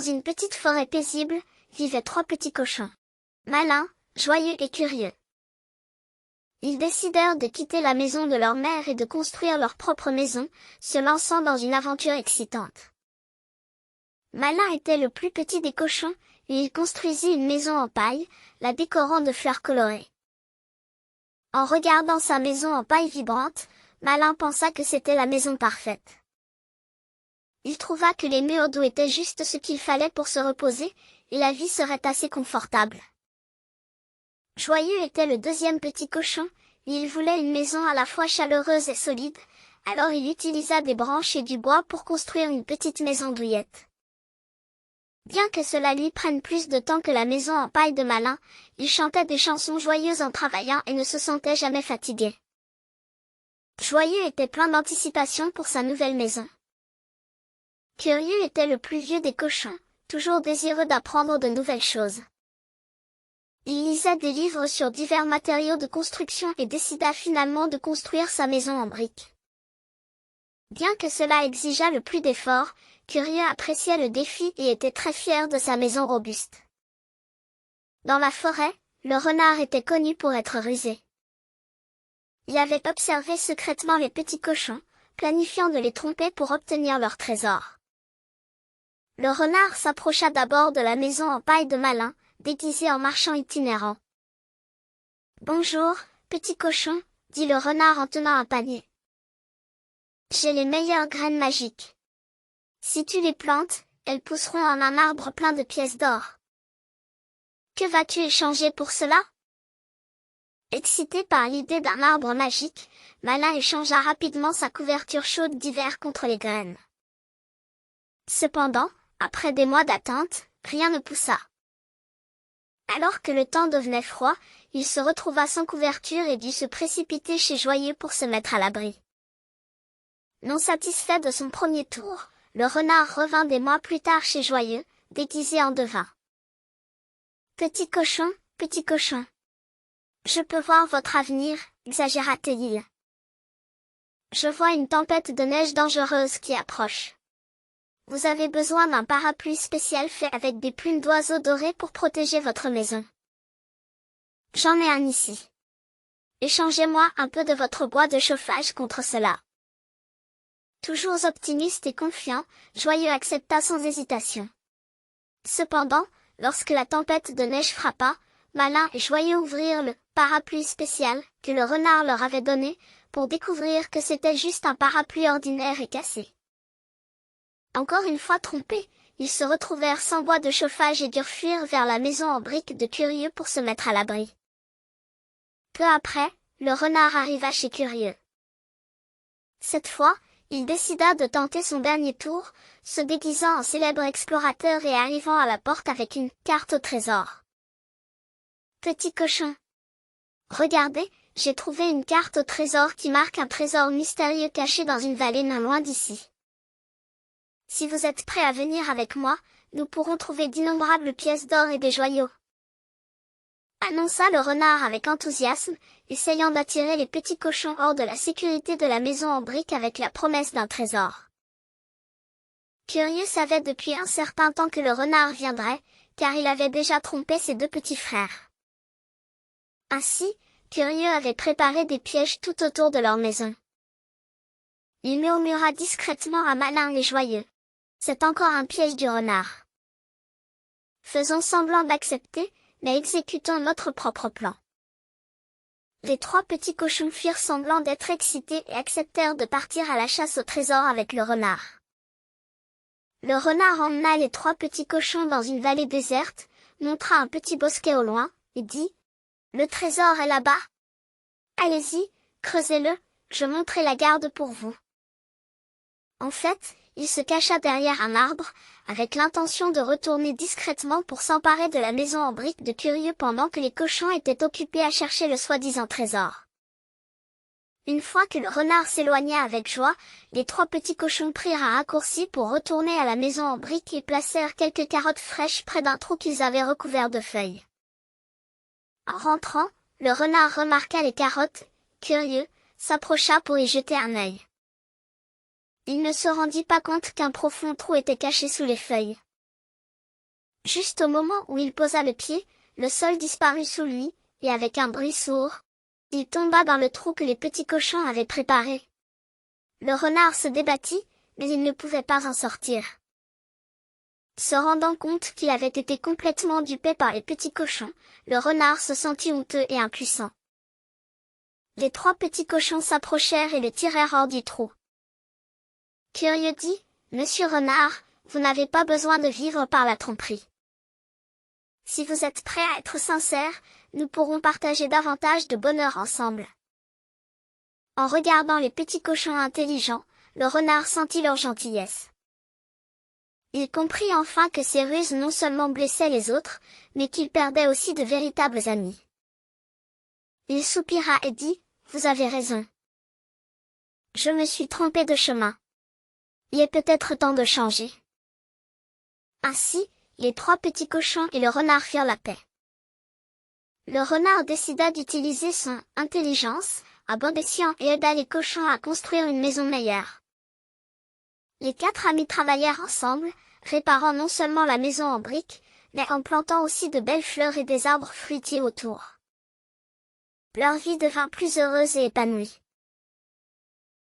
Dans une petite forêt paisible, vivaient trois petits cochons. Malins, joyeux et curieux. Ils décidèrent de quitter la maison de leur mère et de construire leur propre maison, se lançant dans une aventure excitante. Malin était le plus petit des cochons, et il construisit une maison en paille, la décorant de fleurs colorées. En regardant sa maison en paille vibrante, Malin pensa que c'était la maison parfaite. Il trouva que les murs d'eau étaient juste ce qu'il fallait pour se reposer, et la vie serait assez confortable. Joyeux était le deuxième petit cochon, et il voulait une maison à la fois chaleureuse et solide, alors il utilisa des branches et du bois pour construire une petite maison douillette. Bien que cela lui prenne plus de temps que la maison en paille de Malin, il chantait des chansons joyeuses en travaillant et ne se sentait jamais fatigué. Joyeux était plein d'anticipation pour sa nouvelle maison. Curieux était le plus vieux des cochons, toujours désireux d'apprendre de nouvelles choses. Il lisait des livres sur divers matériaux de construction et décida finalement de construire sa maison en briques. Bien que cela exigeât le plus d'efforts, Curieux appréciait le défi et était très fier de sa maison robuste. Dans la forêt, le renard était connu pour être rusé. Il avait observé secrètement les petits cochons, planifiant de les tromper pour obtenir leur trésor. Le renard s'approcha d'abord de la maison en paille de Malin, déguisé en marchand itinérant. « Bonjour, petit cochon, » dit le renard en tenant un panier. « J'ai les meilleures graines magiques. Si tu les plantes, elles pousseront en un arbre plein de pièces d'or. Que vas-tu échanger pour cela ?» Excité par l'idée d'un arbre magique, Malin échangea rapidement sa couverture chaude d'hiver contre les graines. Cependant, après des mois d'attente, rien ne poussa. Alors que le temps devenait froid, il se retrouva sans couverture et dut se précipiter chez Joyeux pour se mettre à l'abri. Non satisfait de son premier tour, le renard revint des mois plus tard chez Joyeux, déguisé en devin. « Petit cochon, je peux voir votre avenir, » exagéra-t-il. « Je vois une tempête de neige dangereuse qui approche. Vous avez besoin d'un parapluie spécial fait avec des plumes d'oiseaux dorés pour protéger votre maison. J'en ai un ici. Échangez-moi un peu de votre bois de chauffage contre cela. » Toujours optimiste et confiant, Joyeux accepta sans hésitation. Cependant, lorsque la tempête de neige frappa, Malin et Joyeux ouvrirent le parapluie spécial que le renard leur avait donné, pour découvrir que c'était juste un parapluie ordinaire et cassé. Encore une fois trompés, ils se retrouvèrent sans bois de chauffage et durent fuir vers la maison en briques de Curieux pour se mettre à l'abri. Peu après, le renard arriva chez Curieux. Cette fois, il décida de tenter son dernier tour, se déguisant en célèbre explorateur et arrivant à la porte avec une carte au trésor. « Petit cochon. Regardez, j'ai trouvé une carte au trésor qui marque un trésor mystérieux caché dans une vallée non loin d'ici. Si vous êtes prêt à venir avec moi, nous pourrons trouver d'innombrables pièces d'or et des joyaux. » Annonça le renard avec enthousiasme, essayant d'attirer les petits cochons hors de la sécurité de la maison en briques avec la promesse d'un trésor. Curieux savait depuis un certain temps que le renard viendrait, car il avait déjà trompé ses deux petits frères. Ainsi, Curieux avait préparé des pièges tout autour de leur maison. Il murmura discrètement à Malin et Joyeux. « C'est encore un piège du renard. Faisons semblant d'accepter, mais exécutons notre propre plan. » Les trois petits cochons firent semblant d'être excités et acceptèrent de partir à la chasse au trésor avec le renard. Le renard emmena les trois petits cochons dans une vallée déserte, montra un petit bosquet au loin, et dit « Le trésor est là-bas. Allez-y, creusez-le, je monterai la garde pour vous. » En fait, il se cacha derrière un arbre, avec l'intention de retourner discrètement pour s'emparer de la maison en briques de Curieux pendant que les cochons étaient occupés à chercher le soi-disant trésor. Une fois que le renard s'éloigna avec joie, les trois petits cochons prirent un raccourci pour retourner à la maison en briques et placèrent quelques carottes fraîches près d'un trou qu'ils avaient recouvert de feuilles. En rentrant, le renard remarqua les carottes, curieux, s'approcha pour y jeter un œil. Il ne se rendit pas compte qu'un profond trou était caché sous les feuilles. Juste au moment où il posa le pied, le sol disparut sous lui, et avec un bruit sourd, il tomba dans le trou que les petits cochons avaient préparé. Le renard se débattit, mais il ne pouvait pas en sortir. Se rendant compte qu'il avait été complètement dupé par les petits cochons, le renard se sentit honteux et impuissant. Les 3 petits cochons s'approchèrent et le tirèrent hors du trou. Curieux dit, Monsieur Renard, vous n'avez pas besoin de vivre par la tromperie. Si vous êtes prêt à être sincère, nous pourrons partager davantage de bonheur ensemble. En regardant les petits cochons intelligents, le renard sentit leur gentillesse. Il comprit enfin que ses ruses non seulement blessaient les autres, mais qu'il perdait aussi de véritables amis. Il soupira et dit, vous avez raison. Je me suis trompé de chemin. Il est peut-être temps de changer. Ainsi, les 3 petits cochons et le renard firent la paix. Le renard décida d'utiliser son intelligence, à bon escient et aida les cochons à construire une maison meilleure. Les 4 amis travaillèrent ensemble, réparant non seulement la maison en briques, mais en plantant aussi de belles fleurs et des arbres fruitiers autour. Leur vie devint plus heureuse et épanouie.